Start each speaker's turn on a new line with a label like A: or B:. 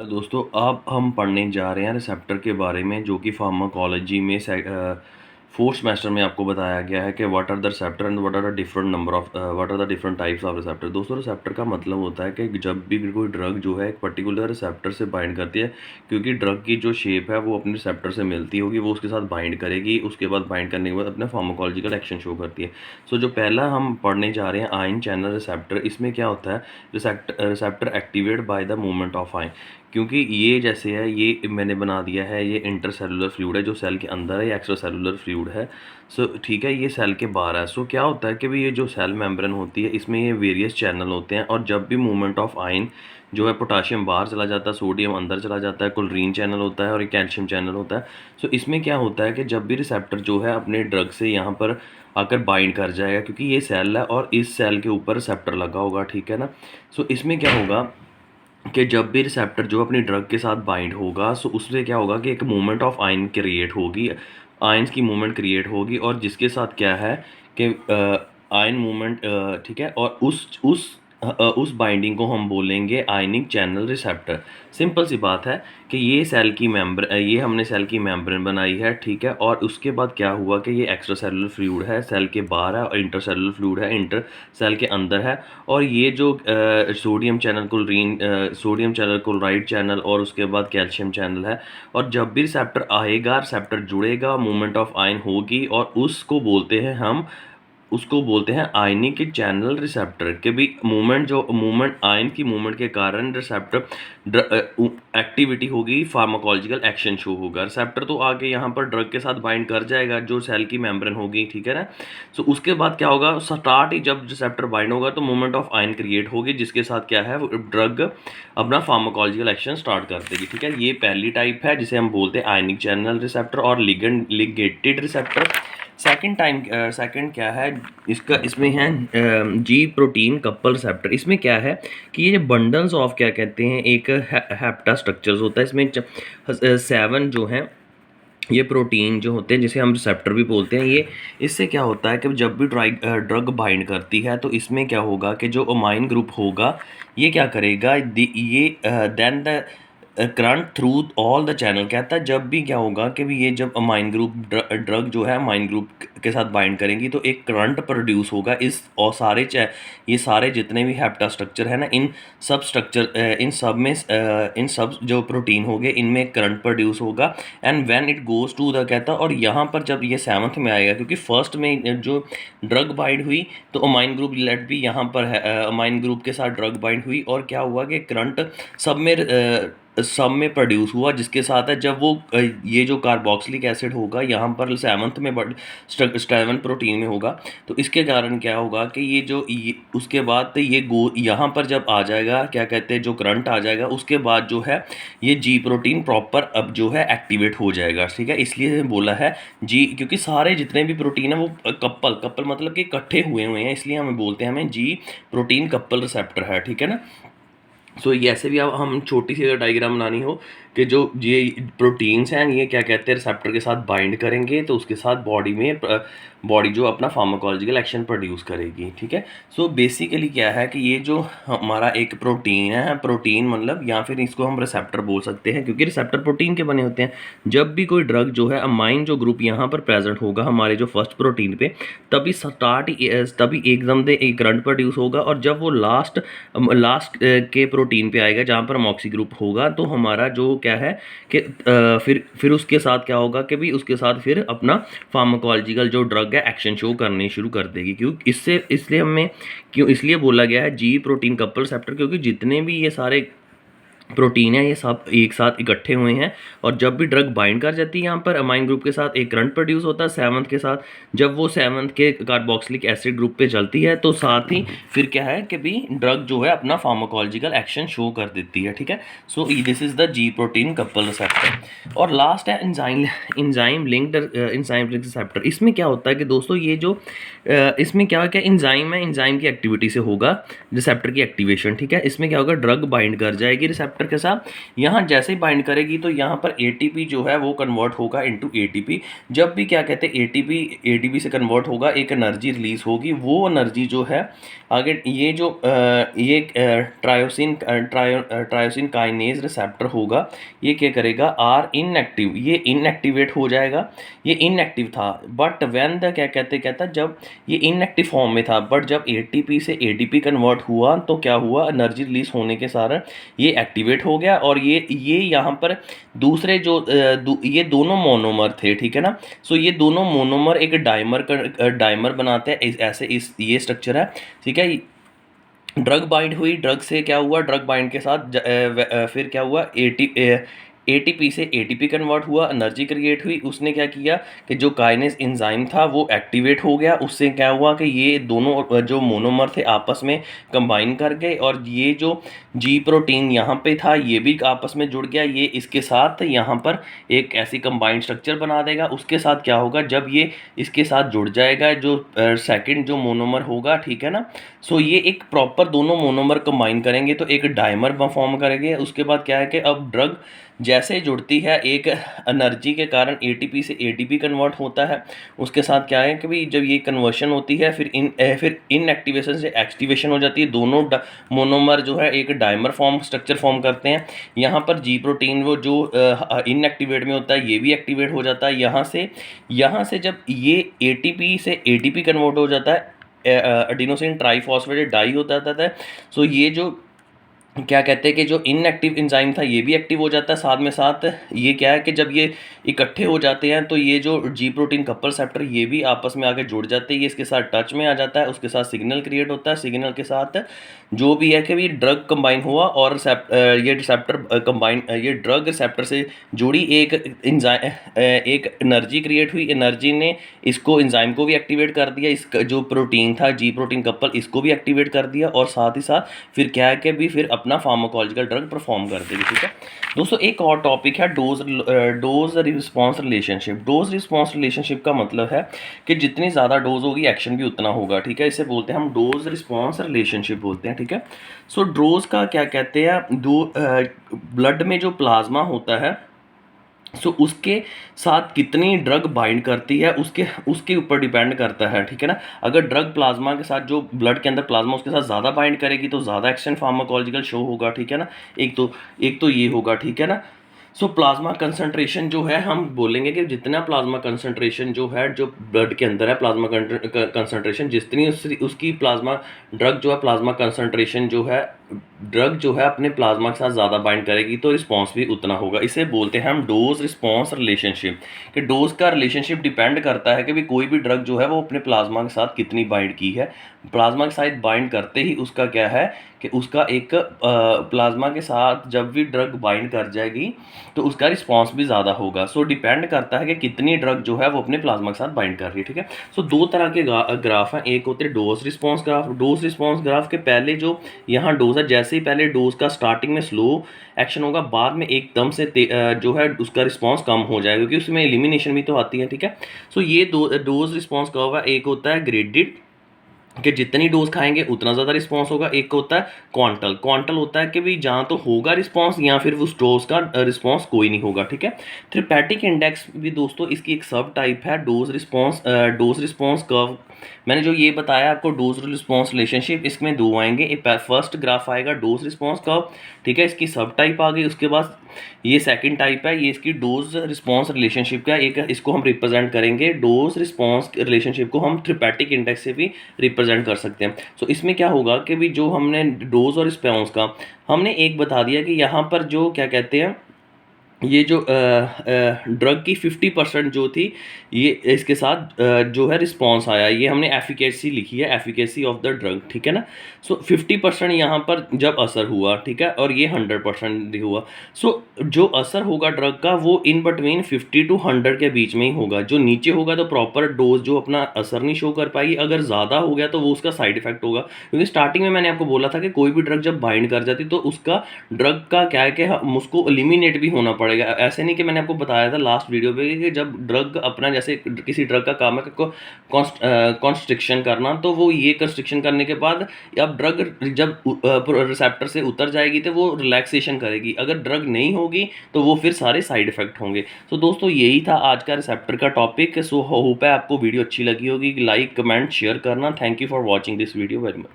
A: दोस्तों अब हम पढ़ने जा रहे हैं रिसेप्टर के बारे में जो कि फार्माकोलॉजी में फोर्थ सेमेस्टर में आपको बताया गया है कि what are the receptor and what are the different number of what are the different types of receptor. दोस्तों रिसेप्टर का मतलब होता है कि जब भी कोई ड्रग जो है एक पर्टिकुलर रिसेप्टर से बाइंड करती है, क्योंकि ड्रग की जो शेप है वो अपने रिसेप्टर से मिलती होगी, वो उसके साथ बाइंड करेगी, उसके बाद बाइंड करने के बाद अपना फार्माकोलॉजिकल एक्शन शो करती है। सो जो पहला हम पढ़ने जा रहे हैं आयन चैनल रिसेप्टर, इसमें क्या होता है, receptor activate by the movement of ion. क्योंकि ये जैसे है, ये मैंने बना दिया है, ये इंटरसेलुलर फ्लूइड है जो सेल के अंदर है, ये एक्स्ट्रा सेलुलर फ्लूइड है। सो ठीक है, ये सेल के बाहर है। सो क्या होता है कि भाई ये जो सेल मेम्ब्रेन होती है इसमें ये वेरियस चैनल होते हैं, और जब भी मूवमेंट ऑफ आयन जो है, पोटाशियम बाहर चला जाता है, सोडियम अंदर चला जाता है, क्लोरीन चैनल होता है और एक कैल्शियम चैनल होता है। सो इसमें क्या होता है कि जब भी रिसेप्टर जो है अपने ड्रग से यहाँ पर आकर बाइंड कर जाएगा, क्योंकि ये सेल है और इस सेल के ऊपर रिसेप्टर लगा होगा, ठीक है ना। सो इसमें क्या होगा कि जब भी रिसेप्टर जो अपनी ड्रग के साथ बाइंड होगा, सो उससे क्या होगा कि एक मूवमेंट ऑफ आयन क्रिएट होगी, आयन्स की मूवमेंट क्रिएट होगी, और जिसके साथ क्या है कि आयन मूवमेंट, ठीक है, और उस बाइंडिंग को हम बोलेंगे आयनिक चैनल रिसेप्टर। सिंपल सी बात है कि ये हमने सेल की मेम्ब्रेन बनाई है, ठीक है, और उसके बाद क्या हुआ कि ये एक्स्ट्रा सेलुलर फ्लूइड है, सेल के बाहर है, और इंटर सेलुलर फ्लूइड है, इंटर सेल के अंदर है। और ये जो सोडियम चैनल, क्लोराइड चैनल, और उसके बाद कैल्शियम चैनल है। और जब भी रिसेप्टर आएगा, रिसेप्टर जुड़ेगा, मूवमेंट ऑफ आयन होगी, और उसको बोलते हैं आयनिक चैनल रिसेप्टर। के भी मूवमेंट आयन की मूवमेंट के कारण रिसेप्टर एक्टिविटी होगी, फार्माकोलॉजिकल एक्शन शो होगा। रिसेप्टर तो आगे यहाँ पर ड्रग के साथ बाइंड कर जाएगा जो सेल की मेम्ब्रेन होगी, ठीक है ना। सो उसके बाद क्या होगा, स्टार्ट ही जब रिसेप्टर बाइंड होगा तो मूवमेंट ऑफ आयन क्रिएट होगी, जिसके साथ क्या है, ड्रग अपना फार्माकोलॉजिकल एक्शन स्टार्ट कर देगी, ठीक है। ये पहली टाइप है जिसे हम बोलते हैं आयनिक चैनल रिसेप्टर और लिगेटेड रिसेप्टर। सेकंड क्या है इसका, इसमें है जी प्रोटीन कपल रिसेप्टर। इसमें क्या है कि ये बंडल्स ऑफ क्या कहते हैं, एक हेप्टा स्ट्रक्चर्स होता है, इसमें 7 जो हैं ये प्रोटीन जो होते हैं, जिसे हम रिसेप्टर भी बोलते हैं। ये इससे क्या होता है कि जब भी ड्रग बाइंड करती है तो इसमें क्या होगा कि जो अमाइन ग्रुप होगा ये क्या करेगा, ये then the current through all the channel. कहता है जब भी क्या होगा कि भी ये जब अमाइन ग्रुप ड्रग जो है अमाइन ग्रुप के साथ बाइंड करेंगी तो एक करंट प्रोड्यूस होगा इस, और ये सारे जितने भी हेप्टा स्ट्रक्चर है ना, इन सब जो प्रोटीन हो गए इनमें करंट प्रोड्यूस होगा। And when it goes to the, कहता, और यहाँ पर जब ये 7th में आएगा, क्योंकि फर्स्ट में जो ड्रग बाइंड हुई तो अमाइन ग्रुप लेट भी यहाँ पर है, अमाइन ग्रुप के साथ ड्रग बाइंड हुई, और क्या हुआ कि करंट सब में प्रोड्यूस हुआ, जिसके साथ है जब वो ये जो कार्बोक्सिलिक एसिड होगा यहाँ पर 7th में, बट 7 प्रोटीन में होगा, तो इसके कारण क्या होगा कि उसके बाद ये यहाँ पर जब आ जाएगा, क्या कहते हैं, जो करंट आ जाएगा, उसके बाद जो है ये जी प्रोटीन प्रॉपर अब जो है एक्टिवेट हो जाएगा, ठीक है। इसलिए बोला है जी, क्योंकि सारे जितने भी प्रोटीन है वो कपल मतलब कि इकट्ठे हुए हैं, इसलिए हमें बोलते हैं हमें जी प्रोटीन कपल रिसेप्टर है, ठीक है ना। सो ये ऐसे भी अब हम छोटी सी अगर डायग्राम बनानी हो कि जो ये प्रोटीन्स हैं ये क्या कहते हैं रिसेप्टर के साथ बाइंड करेंगे तो उसके साथ बॉडी जो अपना फार्माकोलॉजिकल एक्शन प्रोड्यूस करेगी, ठीक है। सो बेसिकली क्या है कि ये जो हमारा एक प्रोटीन है, प्रोटीन मतलब, या फिर इसको हम रिसेप्टर बोल सकते हैं, क्योंकि रिसेप्टर प्रोटीन के बने होते हैं। जब भी कोई ड्रग जो है अमाइन जो ग्रुप यहाँ पर प्रेजेंट होगा हमारे जो फर्स्ट प्रोटीन पे, तभी एकदम से एक करंट प्रोड्यूस होगा, और जब वो लास्ट के प्रोटीन पे आएगा जहाँ पर अमोक्सी ग्रुप होगा, तो हमारा जो क्या है कि फिर उसके साथ क्या होगा कि भी उसके साथ फिर अपना फार्माकोलॉजिकल जो ड्रग है एक्शन शो करने शुरू कर देगी। इसलिए बोला गया है जी प्रोटीन कपल रिसेप्टर, क्योंकि जितने भी ये सारे प्रोटीन है ये सब एक साथ इकट्ठे हुए हैं, और जब भी ड्रग बाइंड कर जाती है यहाँ पर अमाइन ग्रुप के साथ, एक करंट प्रोड्यूस होता है 7th के साथ। जब वो 7th के कार्बोक्सिलिक एसिड ग्रुप पे चलती है तो साथ ही फिर क्या है कि भी ड्रग जो है अपना फार्माकोलॉजिकल एक्शन शो कर देती है, ठीक है। So this is the ji protein couple receptor. और लास्ट है इंजाइम लिंक्ड रिसेप्टर। इसमें क्या होता है कि दोस्तों ये जो इसमें क्या इंजाइम है, इंजाइम की एक्टिविटी से होगा रिसेप्टर की एक्टिवेशन, ठीक है। इसमें क्या होगा, ड्रग बाइंड कर जाएगी रिसेप्टर रिसेप्टर के साथ, यहाँ जैसे ही बाइंड करेगी तो यहाँ पर एटीपी जो है वो कन्वर्ट होगा इनटू एटीपी। जब भी क्या कहते हैं एटीपी से कन्वर्ट होगा, एक एनर्जी रिलीज होगी, वो एनर्जी जो है आगे ये जो ये ट्रायोसिन काइनेज रिसेप्टर होगा, ये क्या करेगा, आर इनएक्टिव, ये इनएक्टिवेट हो जाएगा। ये इनएक्टिव था, बट व्हेन द क्या कहता जब ये इनएक्टिव फॉर्म में था, बट जब एटीपी से एटीपी कन्वर्ट हुआ तो क्या हुआ, एनर्जी रिलीज होने के कारण ये एक्टिवेट हो गया। और ये यहाँ पर दूसरे जो ये दोनों मोनोमर थे, ठीक है ना। सो ये दोनों मोनोमर एक डाइमर बनाते हैं, ऐसे ये स्ट्रक्चर है, ठीक है। ड्रग बाइंड हुई, ड्रग से क्या हुआ, ड्रग बाइंड के साथ फिर क्या हुआ, एटीपी से एटीपी कन्वर्ट हुआ, एनर्जी क्रिएट हुई। उसने क्या किया कि जो काइनेज एंजाइम था वो एक्टिवेट हो गया। उससे क्या हुआ कि ये दोनों जो मोनोमर थे आपस में कंबाइन कर गए, और ये जो जी प्रोटीन यहाँ पे था ये भी आपस में जुड़ गया, ये इसके साथ यहाँ पर एक ऐसी कंबाइंड स्ट्रक्चर बना देगा। उसके साथ क्या होगा, जब ये इसके साथ जुड़ जाएगा जो सेकंड जो मोनोमर होगा, ठीक है ना। सो ये एक प्रॉपर दोनों मोनोमर कंबाइन करेंगे तो एक डाइमर फॉर्म करेंगे। उसके बाद क्या है कि अब ड्रग जैसे जुड़ती है, एक एनर्जी के कारण एटीपी से एटीपी कन्वर्ट होता है। उसके साथ क्या है कि भाई जब ये कन्वर्शन होती है फिर इनएक्टिवेशन से एक्टिवेशन हो जाती है। दोनों मोनोमर जो है एक डाइमर स्ट्रक्चर फॉर्म करते हैं। यहाँ पर जी प्रोटीन वो जो इनएक्टिवेट में होता है ये भी एक्टिवेट हो जाता है। यहाँ से जब ये एटीपी से एटीपी कन्वर्ट हो जाता है, एडिनोसिन ट्राइफॉस्फेट डाई हो जाता है। सो ये जो क्या कहते हैं कि जो इनएक्टिव एंजाइम था ये भी एक्टिव हो जाता है। साथ में साथ ये क्या है कि जब ये इकट्ठे हो जाते हैं तो ये जो जी प्रोटीन कपल रिसेप्टर ये भी आपस में आगे जुड़ जाते हैं, ये इसके साथ टच में आ जाता है। उसके साथ सिग्नल क्रिएट होता है, सिग्नल के साथ जो भी है कि ये ड्रग कंबाइन हुआ और ये रिसेप्टर कंबाइन, ये ड्रग रिसेप्टर से जुड़ी एक एनर्जी क्रिएट हुई। एनर्जी ने इसको एंजाइम को भी एक्टिवेट कर दिया, इसका जो प्रोटीन था जी प्रोटीन कपल इसको भी एक्टिवेट कर दिया, और साथ ही साथ फिर क्या है कि भी फिर अपना फार्माकोलॉजिकल ड्रग परफॉर्म कर देगी, ठीक है दोस्तों। एक और टॉपिक है dose response relationship. Dose response relationship का मतलब है कि जितनी ज़्यादा डोज होगी एक्शन भी उतना होगा, ठीक है। इसे बोलते हैं हम डोज रिस्पॉन्स रिलेशनशिप बोलते हैं, ठीक है। सो डोज का क्या कहते हैं, ब्लड में जो प्लाज्मा होता है, सो उसके साथ कितनी ड्रग बाइंड करती है उसके ऊपर डिपेंड करता है, ठीक है ना। अगर ड्रग प्लाज्मा के साथ जो ब्लड के अंदर प्लाज्मा उसके साथ ज़्यादा बाइंड करेगी तो ज़्यादा एक्शन फार्माकोलॉजिकल शो होगा, ठीक है ना। एक तो ये होगा, ठीक है ना। सो प्लाज्मा कंसंट्रेशन जो है, हम बोलेंगे कि जितना प्लाज्मा कंसंट्रेशन जो है जो ब्लड के अंदर है, प्लाज्मा कंसंट्रेशन जितनी उसकी प्लाज्मा ड्रग जो है प्लाज्मा कंसंट्रेशन जो है ड्रग जो है अपने प्लाज्मा के साथ ज़्यादा बाइंड करेगी तो रिस्पांस भी उतना होगा। इसे बोलते हैं हम डोज रिस्पांस रिलेशनशिप, कि डोज का रिलेशनशिप डिपेंड करता है कि भी कोई भी ड्रग जो है वो अपने प्लाज्मा के साथ कितनी बाइंड की है। प्लाज्मा के साथ बाइंड करते ही उसका क्या है कि उसका एक प्लाज्मा के साथ जब भी ड्रग बाइंड कर जाएगी तो उसका रिस्पांस भी ज़्यादा होगा। सो डिपेंड करता है कि कितनी ड्रग जो है वो अपने प्लाज्मा के साथ बाइंड कर रही है, ठीक है। सो दो तरह के ग्राफ हैं, एक होते हैं dose response graph. Dose response graph के पहले जो यहाँ डोज है, जैसे ही पहले डोज का स्टार्टिंग में स्लो एक्शन होगा, बाद में एकदम से जो है उसका रिस्पांस कम हो जाएगा क्योंकि उसमें एलिमिनेशन भी तो आती है, ठीक है। सो ये डोज रिस्पांस कर्व है। एक होता है ग्रेडेड कि जितनी डोज खाएंगे उतना ज़्यादा रिस्पांस होगा। एक होता है क्वांटल होता है कि भाई जहाँ तो होगा रिस्पांस या फिर उस डोज का रिस्पांस कोई नहीं होगा, ठीक है। थेरेपेटिक इंडेक्स भी दोस्तों इसकी एक सब टाइप है डोज रिस्पांस कर्व। मैंने जो ये बताया आपको डोज रिस्पांस रिलेशनशिप, इसमें दो आएंगे, एक फर्स्ट ग्राफ आएगा डोज रिस्पांस कर्व, ठीक है, इसकी सब टाइप आ गई। उसके बाद ये सेकंड टाइप है, ये इसकी डोज रिस्पांस रिलेशनशिप का एक, इसको हम रिप्रेजेंट करेंगे डोज रिस्पांस रिलेशनशिप को हम थेरेपेटिक इंडेक्स से भी रिप्रेजेंट कर सकते हैं। सो इसमें क्या होगा कि भी जो हमने डोज और रिस्पांस का हमने एक बता दिया कि यहाँ पर जो क्या कहते हैं ये जो ड्रग की 50% जो थी ये इसके साथ जो है रिस्पांस आया, ये हमने एफिकेसी लिखी है, एफिकेसी ऑफ द ड्रग, ठीक है ना। सो 50% यहाँ पर जब असर हुआ, ठीक है, और ये 100% हुआ। सो जो असर होगा ड्रग का वो इन बिटवीन 50 to 100 के बीच में ही होगा। जो नीचे होगा तो प्रॉपर डोज जो अपना असर नहीं शो कर पाएगी, अगर ज़्यादा हो गया तो वो उसका साइड इफेक्ट होगा। क्योंकि स्टार्टिंग में मैंने आपको बोला था कि कोई भी ड्रग जब बाइंड कर जाती तो उसका ड्रग का क्या है कि उसको एलिमिनेट भी होना पड़ेगा। ऐसे नहीं कि मैंने आपको बताया था लास्ट वीडियो पे कि जब ड्रग अपना जैसे किसी ड्रग का काम है को कॉन्स्ट्रिक्शन करना, तो वो ये कंस्ट्रिक्शन करने के बाद अब ड्रग जब रिसेप्टर से उतर जाएगी तो वो रिलैक्सेशन करेगी। अगर ड्रग नहीं होगी तो वो फिर सारे साइड इफ़ेक्ट होंगे। सो दोस्तों यही था आज का रिसेप्टर का टॉपिक। सो होप है आपको वीडियो अच्छी लगी होगी। लाइक, कमेंट, शेयर करना। Thank you for watching this video very much.